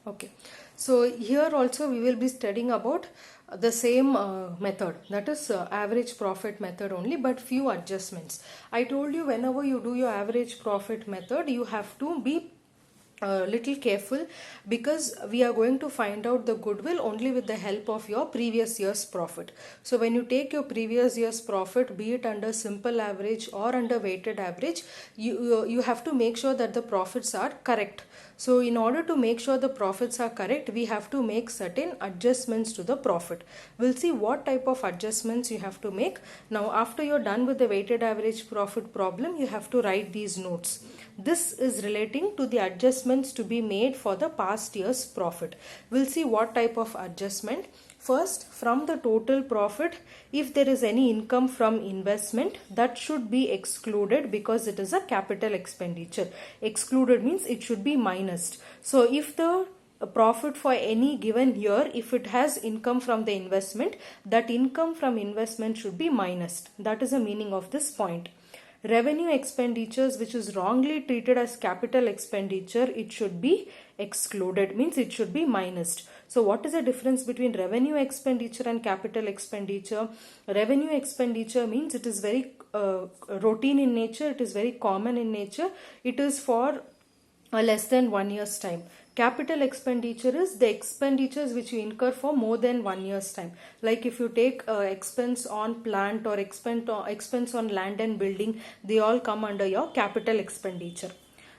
Okay, so here also we will be studying about the same method, that is average profit method only, but few adjustments. I told you whenever you do your average profit method, you have to be a little careful, because we are going to find out the goodwill only with the help of your previous year's profit. So when you take your previous year's profit, be it under simple average or under weighted average, you have to make sure that the profits are correct. So in order to make sure the profits are correct, we have to make certain adjustments to the profit. We'll see what type of adjustments you have to make. Now after you're done with the weighted average profit problem, you have to write these notes. This is relating to the adjustments to be made for the past year's profit. We'll see what type of adjustment. First, from the total profit, if there is any income from investment, that should be excluded because it is a capital expenditure. Excluded means it should be minused. So if the profit for any given year, if it has income from the investment, that income from investment should be minused. That is the meaning of this point. Revenue expenditures which is wrongly treated as capital expenditure, it should be excluded, means it should be minused. So what is the difference between revenue expenditure and capital expenditure? Revenue expenditure means it is very routine in nature, it is very common in nature, it is for less than 1 year's time. Capital expenditure is the expenditures which you incur for more than 1 year's time. Like if you take expense on plant or expense on land and building, they all come under your capital expenditure.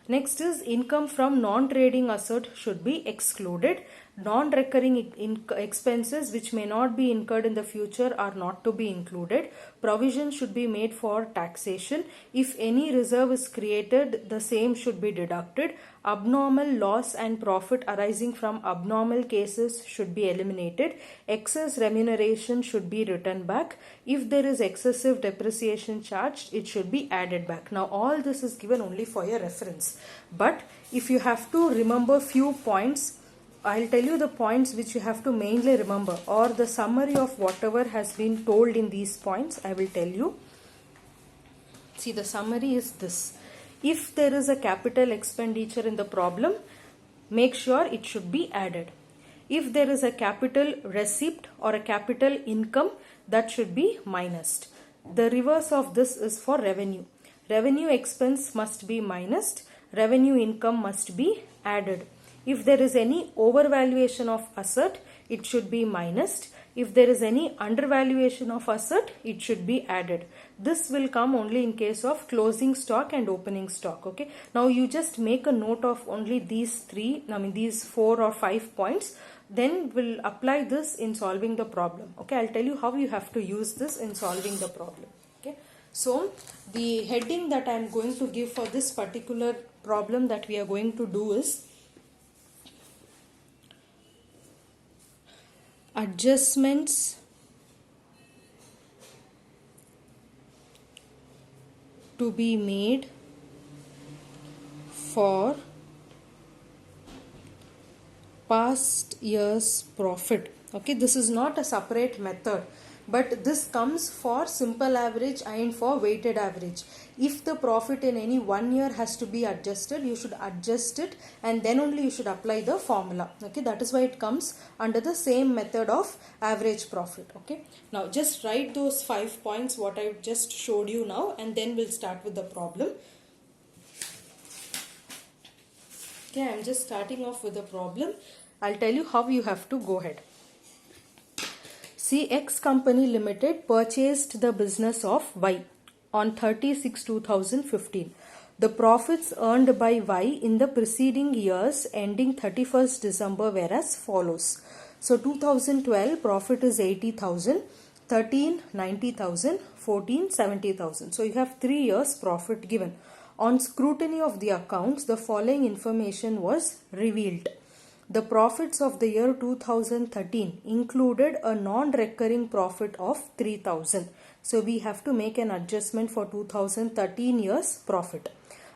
Next is income from non-trading asset should be excluded. Non-recurring expenses which may not be incurred in the future are not to be included. Provision should be made for taxation. If any reserve is created, the same should be deducted. Abnormal loss and profit arising from abnormal cases should be eliminated. Excess remuneration should be written back. If there is excessive depreciation charged, it should be added back. Now all this is given only for your reference. But if you have to remember few points, I'll tell you the points which you have to mainly remember, or the summary of whatever has been told in these points. I will tell you. See, the summary is this. If there is a capital expenditure in the problem, make sure it should be added. If there is a capital receipt or a capital income, that should be minused. The reverse of this is for revenue. Revenue expense must be minused. Revenue income must be added. If there is any overvaluation of asset, it should be minused. If there is any undervaluation of asset, it should be added. This will come only in case of closing stock and opening stock. Okay. Now you just make a note of only these these 4 or 5 points. Then we'll apply this in solving the problem. Okay. I'll tell you how you have to use this in solving the problem. Okay. So the heading that I'm going to give for this particular problem that we are going to do is adjustments to be made for past year's profit. Okay, this is not a separate method, but this comes for simple average and for weighted average. If the profit in any 1 year has to be adjusted, you should adjust it and then only you should apply the formula. Okay, that is why it comes under the same method of average profit. Okay, now just write those 5 points what I just showed you now, and then we'll start with the problem. Okay, I'm just starting off with the problem. I'll tell you how you have to go ahead. See, X Company Limited purchased the business of Y on 30/6/2015. The profits earned by Y in the preceding years ending 31st December were as follows. So 2012 profit is 80,000, 13 90,000, 14 70,000. So you have 3 years profit given. On scrutiny of the accounts, the following information was revealed. The profits of the year 2013 included a non-recurring profit of 3,000. So we have to make an adjustment for 2013 year's profit.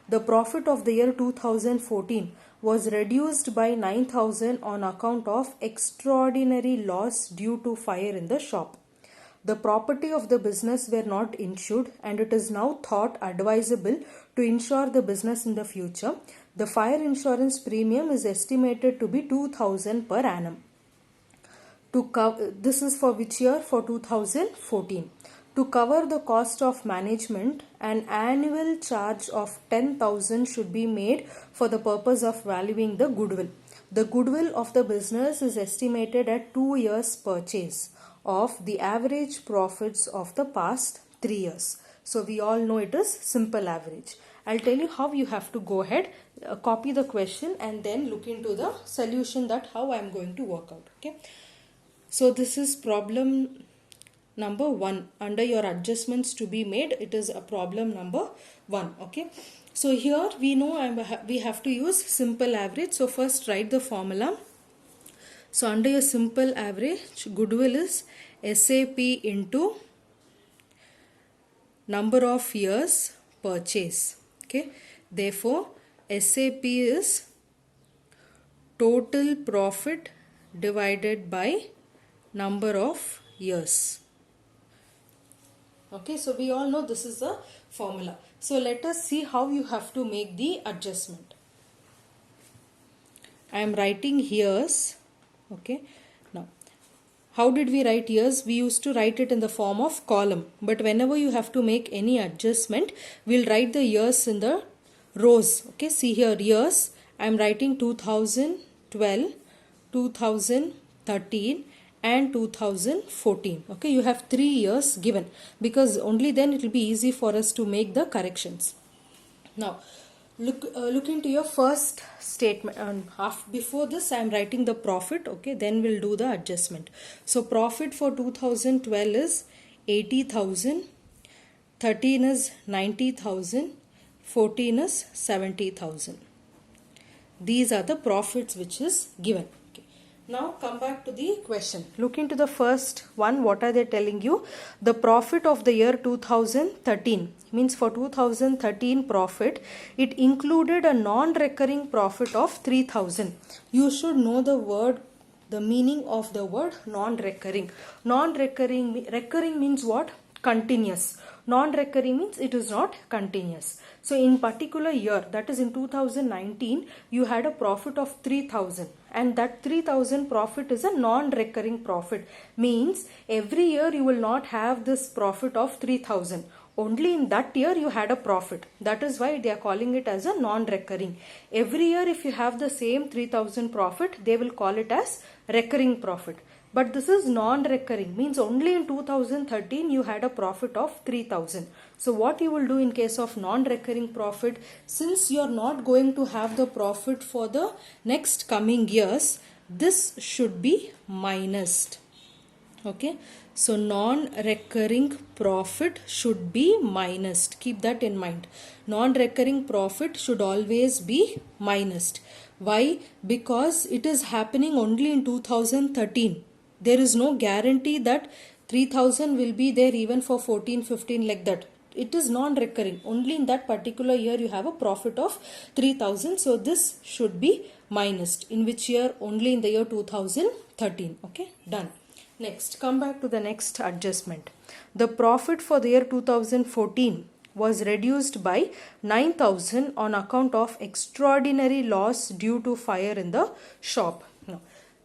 The profit of the year 2014 was reduced by 9,000 on account of extraordinary loss due to fire in the shop. The property of the business were not insured, and it is now thought advisable to insure the business in the future. The fire insurance premium is estimated to be 2000 per annum. This is for which year? For 2014. To cover the cost of management, an annual charge of 10,000 should be made for the purpose of valuing the goodwill. The goodwill of the business is estimated at 2 years purchase of the average profits of the past 3 years. So we all know it is simple average. I'll tell you how you have to go ahead, copy the question and then look into the solution, that how I am going to work out. Okay. So this is problem number 1. Under your adjustments to be made, it is a problem number 1. Okay. So here we know we have to use simple average. So first write the formula. So under your simple average, goodwill is SAP into number of years purchase. Okay. Therefore, SAP is total profit divided by number of years. Okay, so we all know this is the formula. So let us see how you have to make the adjustment. I am writing years. Okay, now how did we write years? We used to write it in the form of column, but whenever you have to make any adjustment, we'll write the years in the rows. Okay, see here, years, I am writing 2012, 2013 and 2014. Okay, you have 3 years given, because only then it will be easy for us to make the corrections. Now look into your first statement, and before this I am writing the profit. Okay, then we'll do the adjustment. So profit for 2012 is 80,000, 13 is 90,000, 14 is 70,000. These are the profits which is given. Now come back to the question. Look into the first one. What are they telling you? The profit of the year 2013 means for 2013 profit, it included a non-recurring profit of 3,000. You should know the meaning of the word non-recurring. Recurring means what? Continuous. Non-recurring means it is not continuous. So in particular year, that is in 2019, you had a profit of 3,000, and that 3,000 profit is a non-recurring profit. Means every year you will not have this profit of 3,000. Only in that year you had a profit. That is why they are calling it as a non-recurring. Every year if you have the same 3,000 profit, they will call it as recurring profit. But this is non-recurring, means only in 2013 you had a profit of 3,000. So what you will do in case of non-recurring profit, since you are not going to have the profit for the next coming years, this should be minused. Okay, so non-recurring profit should be minused. Keep that in mind. Non-recurring profit should always be minused. Why? Because it is happening only in 2013. There is no guarantee that 3,000 will be there even for 14, 15 like that. It is non-recurring. Only in that particular year you have a profit of 3,000. So this should be minused. In which year? Only in the year 2013. Okay, done. Next, come back to the next adjustment. The profit for the year 2014 was reduced by 9,000 on account of extraordinary loss due to fire in the shop. Now,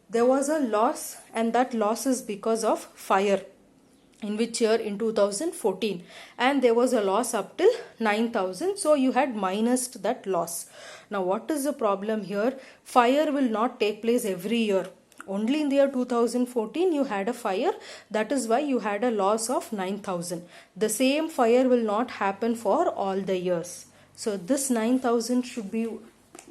there was a loss, and that loss is because of fire. In which year? In 2014. And there was a loss up till 9,000. So you had minused that loss. Now what is the problem here? Fire will not take place every year. Only in the year 2014 you had a fire. That is why you had a loss of 9,000. The same fire will not happen for all the years. So this 9,000 should be,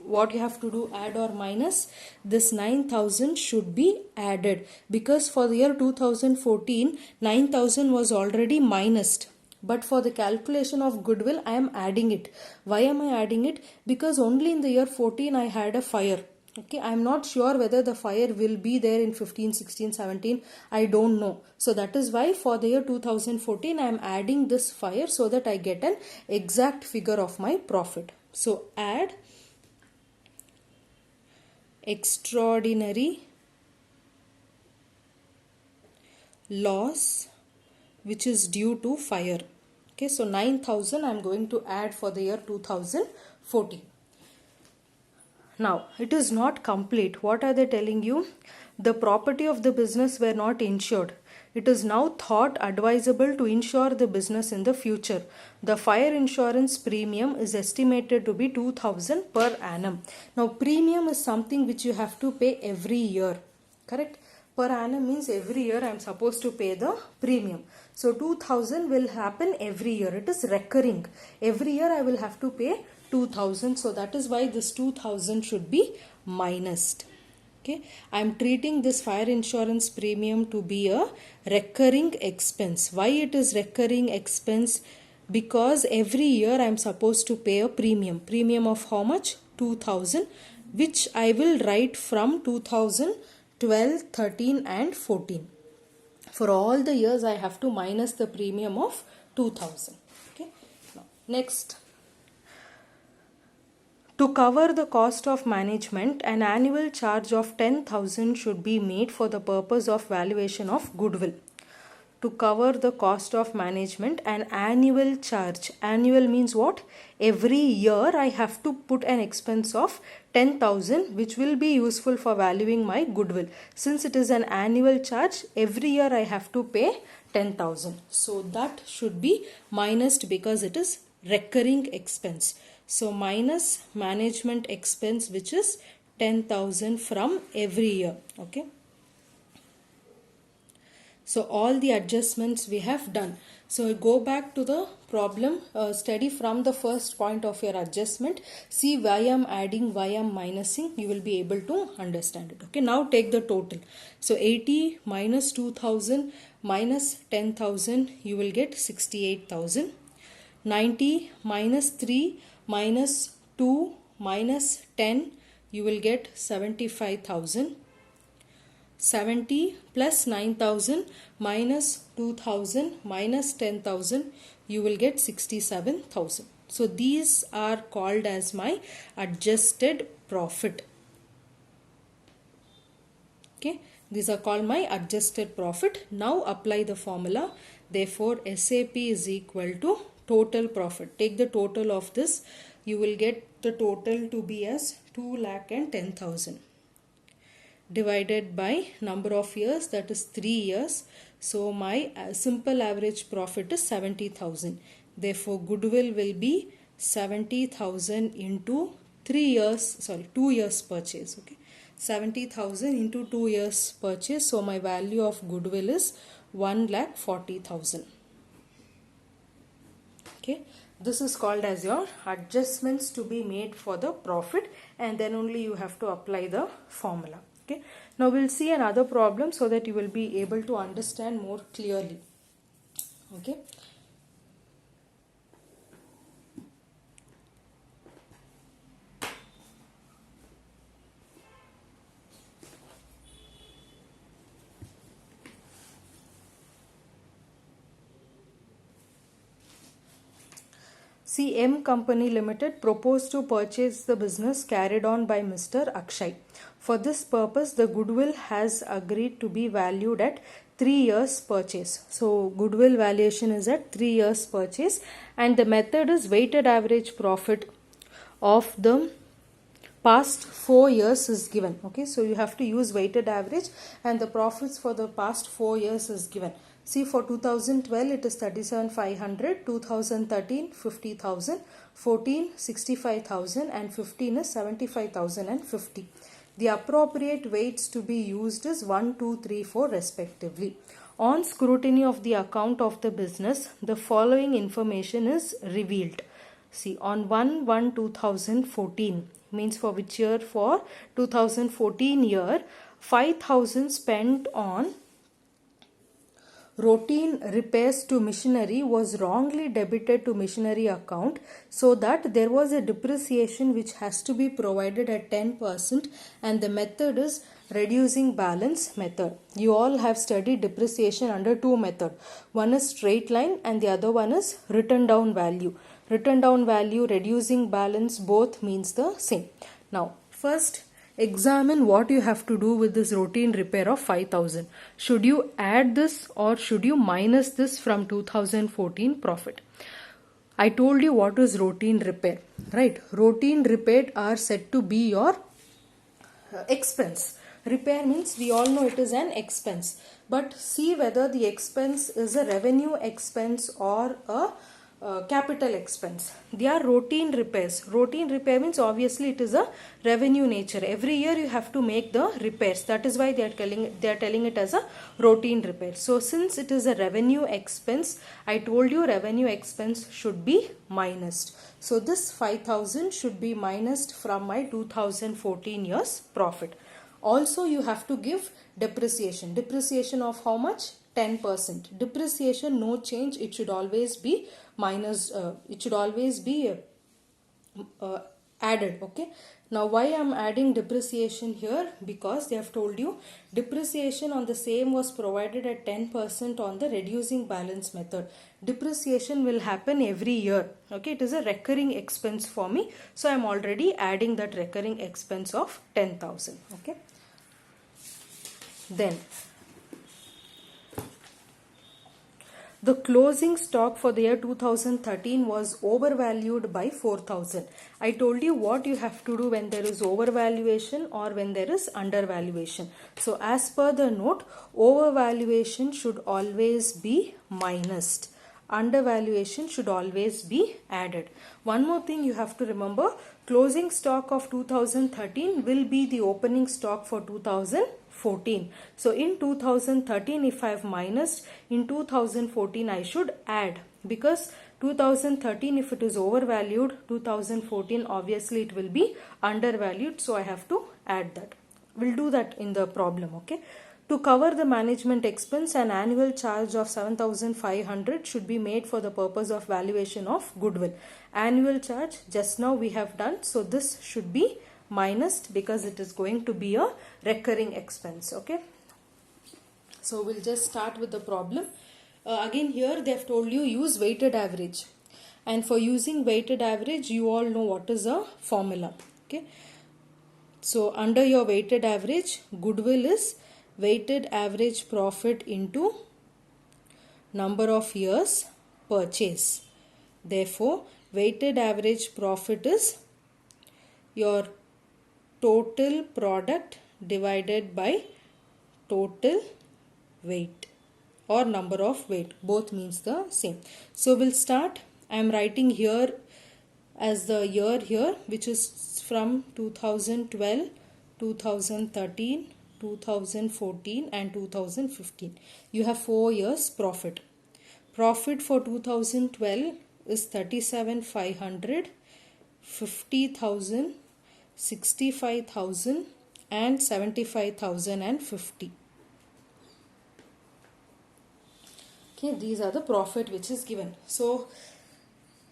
what you have to do, add or minus. This 9,000 should be added, because for the year 2014 9,000 was already minused. But for the calculation of goodwill I am adding it. Why am I adding it? Because only in the year 14 I had a fire. Okay, I am not sure whether the fire will be there in 15, 16, 17. I don't know. So that is why for the year 2014 I am adding this fire so that I get an exact figure of my profit. So add extraordinary loss which is due to fire. Okay, so 9,000 I am going to add for the year 2014. Now, it is not complete. What are they telling you? The property of the business were not insured. It is now thought advisable to insure the business in the future. The fire insurance premium is estimated to be 2000 per annum. Now, premium is something which you have to pay every year. Correct? Per annum means every year I am supposed to pay the premium. So 2000 will happen every year. It is recurring. Every year I will have to pay 2000. So that is why this 2000 should be minused. Okay, I am treating this fire insurance premium to be a recurring expense. Why it is recurring expense? Because every year I am supposed to pay a premium. Premium of how much? 2000, which I will write from 2012, 13 and 14. For all the years I have to minus the premium of 2000. Okay. Now, next. To cover the cost of management, an annual charge of 10,000 should be made for the purpose of valuation of goodwill. To cover the cost of management, an annual charge. Annual means what? Every year I have to put an expense of 10,000 which will be useful for valuing my goodwill. Since it is an annual charge, every year I have to pay 10,000. So that should be minused because it is recurring expense. So minus management expense, which is 10,000 from every year. Okay. So all the adjustments we have done. So go back to the problem, study from the first point of your adjustment. See why I am adding, why I am minusing. You will be able to understand it. Okay. Now take the total. So 80 minus 2000 minus 10,000, you will get 68,000. 90 minus 3 minus 2 minus 10, you will get 75,000. 70 plus 9,000 minus 2,000 minus 10,000, you will get 67,000. So these are called as my adjusted profit. Okay, these are called my adjusted profit. Now apply the formula. Therefore, SAP is equal to total profit. Take the total of this. You will get the total to be as 2,10,000 divided by number of years, that is 3 years. So my simple average profit is 70,000. Therefore, goodwill will be 70,000 into 2 years purchase. Okay, 70,000 into 2 years purchase. So my value of goodwill is 1,40,000. Okay, this is called as your adjustments to be made for the profit, and then only you have to apply the formula. Okay, now we'll see another problem so that you will be able to understand more clearly. Okay. See, M Company Limited proposed to purchase the business carried on by Mr. Akshay. For this purpose, the goodwill has agreed to be valued at 3 years purchase. So, goodwill valuation is at 3 years purchase, and the method is weighted average profit of the past 4 years is given. Okay, so you have to use weighted average, and the profits for the past 4 years is given. See, for 2012 it is 37,500, 2013 50,000, 14 65,000 and 15 is 75,050. The appropriate weights to be used is 1, 2, 3, 4 respectively. On scrutiny of the account of the business, the following information is revealed. See, on 1/1/2014, means for which year? For 2014 year, 5,000 spent on routine repairs to machinery was wrongly debited to machinery account, so that there was a depreciation which has to be provided at 10%, and the method is reducing balance method. You all have studied depreciation under two methods. One is straight line and the other one is written down value. Written down value, reducing balance, both means the same. Now, first examine what you have to do with this routine repair of 5,000. Should you add this or should you minus this from 2014 profit? I told you what is routine repair, right? Routine repair are said to be your expense. Repair means we all know it is an expense, but see whether the expense is a revenue expense or a capital expense. They are routine repairs. Routine repair means obviously it is a revenue nature. Every year you have to make the repairs. That is why they are telling it as a routine repair. So since it is a revenue expense, I told you revenue expense should be minused. So this 5,000 should be minused from my 2014 year's profit. Also you have to give depreciation. Depreciation of how much? 10%. Depreciation no change. It should always be minus. It should always be added. Okay. Now why I am adding depreciation here? Because they have told you depreciation on the same was provided at 10% on the reducing balance method. Depreciation will happen every year. Okay, it is a recurring expense for me. So I am already adding that recurring expense of 10,000. Okay. Then the closing stock for the year 2013 was overvalued by 4,000. I told you what you have to do when there is overvaluation or when there is undervaluation. So as per the note, overvaluation should always be minused. Undervaluation should always be added. One more thing you have to remember, closing stock of 2013 will be the opening stock for 2014. So in 2013 if I have minused, in 2014 I should add, because 2013 if it is overvalued, 2014 obviously it will be undervalued, so I have to add that. We'll do that in the problem. Okay. To cover the management expense, an annual charge of 7,500 should be made for the purpose of valuation of goodwill. Annual charge just now we have done, so this should be minused because it is going to be a recurring expense. Okay. So we'll just start with the problem. Again here they have told you use weighted average, and for using weighted average you all know what is a formula. Okay. So under your weighted average, goodwill is weighted average profit into number of years purchase. Therefore, weighted average profit is your total product divided by total weight or number of weight. Both means the same. So we'll start. I am writing here as the year here, which is from 2012, 2013, 2014 and 2015. You have 4 years profit. Profit for 2012 is 37,500, 50,000, 65,000 and 75,050. Okay, these are the profit which is given. So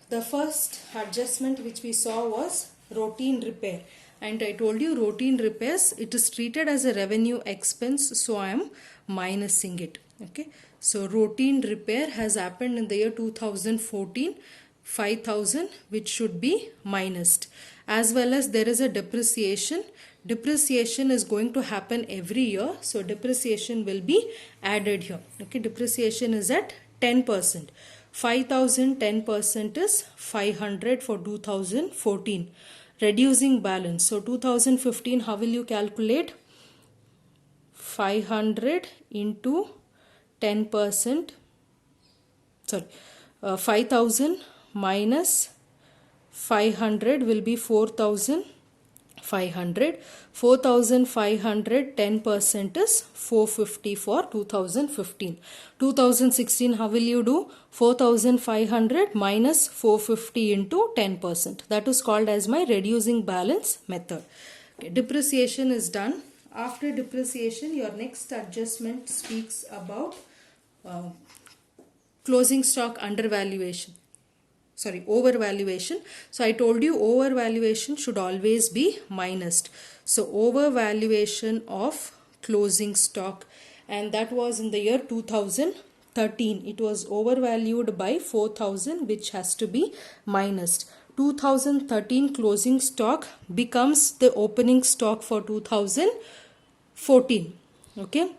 the first adjustment which we saw was routine repair. And I told you routine repairs, it is treated as a revenue expense, so I am minusing it. Okay. So routine repair has happened in the year 2014, 5,000, which should be minused. As well as there is a depreciation. Depreciation is going to happen every year, so depreciation will be added here. Okay. Depreciation is at 10%. 5,000, 10% is 500 for 2014. Reducing balance. So 2015, how will you calculate? 500 into 10%. Sorry, 5,000 minus 500 will be 4,500. 4,500, 10% is 450 for 2015. 2016, how will you do? 4,500 minus 450 into 10%. That is called as my reducing balance method. Okay, depreciation is done. After depreciation, your next adjustment speaks about closing stock undervaluation. Sorry, overvaluation. So I told you overvaluation should always be minused. So overvaluation of closing stock, and that was in the year 2013. It was overvalued by 4,000, which has to be minused. 2013 closing stock becomes the opening stock for 2014. Okay.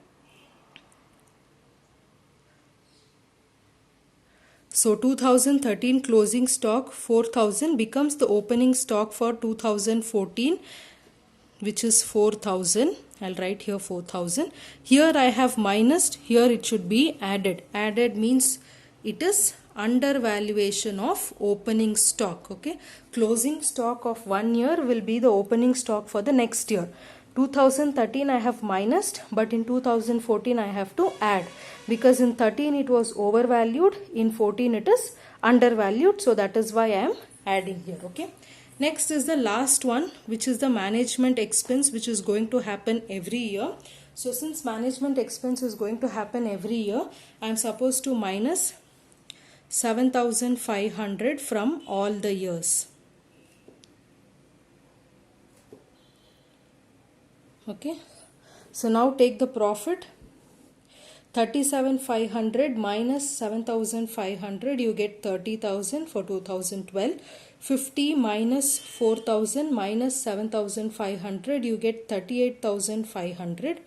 So 2013 closing stock 4000 becomes the opening stock for 2014, which is 4000. I'll write here 4000. Here I have minused, here it should be added. Added means it is undervaluation of opening stock. Okay, closing stock of 1 year will be the opening stock for the next year. 2013 I have minused, but in 2014 I have to add, because in 13 it was overvalued, in 14 it is undervalued, so that is why I am adding here. Okay, next is the last one, which is the management expense, which is going to happen every year. So since management expense is going to happen every year, I am supposed to minus 7500 from all the years. Okay, so now take the profit. 37,500 minus 7,500, you get 30,000 for 2012. 50 minus 4,000 minus 7,500, you get 38,500.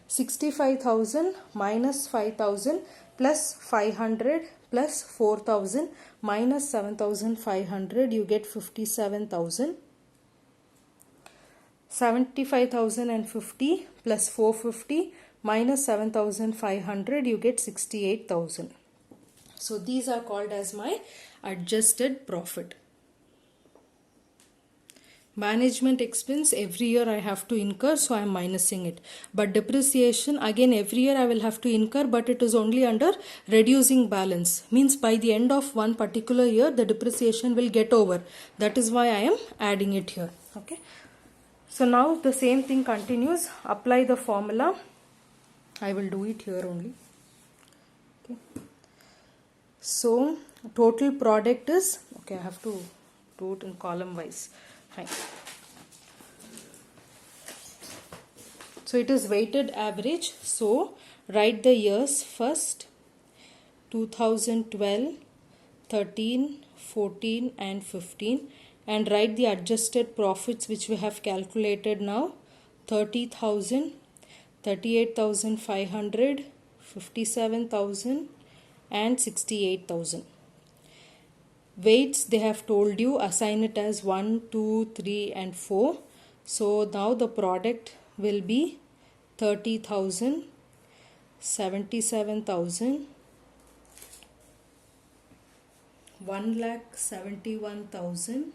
65,000 minus 5,000 plus 500 plus 4,000 minus 7,500, you get 57,000. 75,050 plus 450 minus 7,500, you get 68,000. So these are called as my adjusted profit. Management expense every year I have to incur, so I am minusing it. But depreciation again every year I will have to incur, but it is only under reducing balance. Means by the end of one particular year the depreciation will get over. That is why I am adding it here. Okay. So now the same thing continues. Apply the formula. I will do it here only. Okay. So total product is, okay, I have to do it in column wise. Fine. So it is weighted average. So write the years first. 2012, 13, 14 and 15. And write the adjusted profits which we have calculated now. 30,000, 38,500, 57,000 and 68,000. Weights they have told you, assign it as 1, 2, 3 and 4. So now the product will be 30,000, 77,000, 1,71,000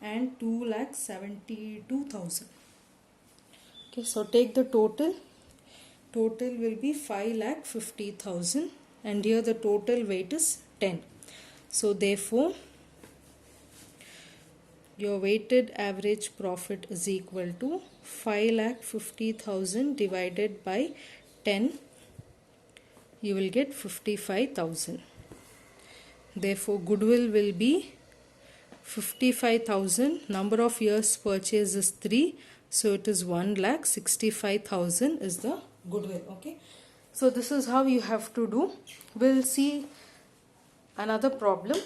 and 2,72,000. Okay, so take the total. Total will be 5,50,000 and here the total weight is 10. So therefore your weighted average profit is equal to 5,50,000 divided by 10. You will get 55,000. Therefore goodwill will be 55,000. Number of years purchase is 3. So it is 1,65,000 is the goodwill. Okay. So this is how you have to do. We'll see another problem.